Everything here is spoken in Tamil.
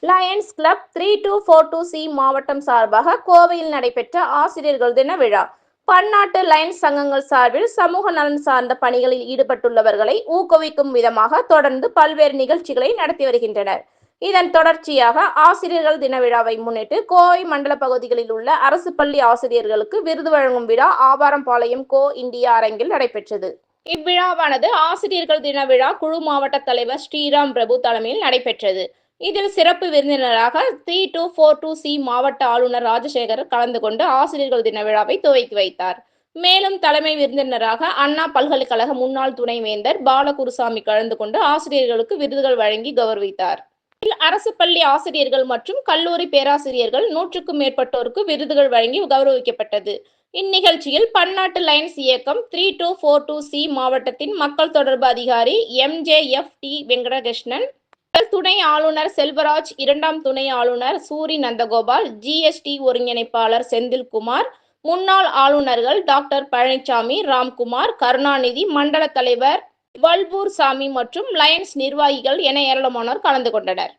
லயன்ஸ் கிளப் 3242C மாவட்டம் சார்பாக கோவையில் நடைபெற்ற ஆசிரியர்கள் தின விழா. பன்னாட்டு லயன்ஸ் சங்கங்கள் சார்பில் சமூக நலன் சார்ந்த பணிகளில் ஈடுபட்டுள்ளவர்களை ஊக்குவிக்கும் விதமாக தொடர்ந்து பல்வேறு நிகழ்ச்சிகளை நடத்தி வருகின்றனர். இதன் தொடர்ச்சியாக ஆசிரியர்கள் தின விழாவை முன்னிட்டு கோவை மண்டல பகுதிகளில் உள்ள அரசு பள்ளி ஆசிரியர்களுக்கு விருது வழங்கும் விழா ஆவாரம்பாளையம் கோ இந்தியா அரங்கில் நடைபெற்றது. இவ்விழாவானது ஆசிரியர்கள் தின விழா குழு மாவட்ட தலைவர் ஸ்ரீராம் பிரபு தலைமையில் நடைபெற்றது. இதில் சிறப்பு விருந்தினராக 3242C மாவட்ட ஆளுநர் ராஜசேகர் கலந்து கொண்டு ஆசிரியர்கள் தின விழாவை துவக்கி வைத்தார். மேலும் தலைமை விருந்தினராக அண்ணா பல்கலைக்கழக முன்னாள் துணைவேந்தர் பாலகுருசாமி கலந்து கொண்டு ஆசிரியர்களுக்கு விருதுகள் வழங்கி கௌரவித்தார். அரசு பள்ளி ஆசிரியர்கள் மற்றும் கல்லூரி பேராசிரியர்கள் 100க்கும் மேற்பட்டோருக்கு விருதுகள் வழங்கி கௌரவிக்கப்பட்டது. இந்நிகழ்ச்சியில் பன்னாட்டு லயன்ஸ் இயக்கம் 3242C மாவட்டத்தின் மக்கள் தொடர்பு அதிகாரி MJFT வெங்கடகிருஷ்ணன், துணை ஆளுநர் செல்வராஜ், 2ஆம் துணை ஆளுநர் சூரி நந்தகோபால், GST ஒருங்கிணைப்பாளர் செந்தில்குமார், முன்னாள் ஆளுநர்கள் டாக்டர் பழனிசாமி, ராம்குமார், கருணாநிதி, மண்டல தலைவர் வல்பூர் சாமி மற்றும் லயன்ஸ் நிர்வாகிகள் என ஏராளமானோர் கலந்து கொண்டனர்.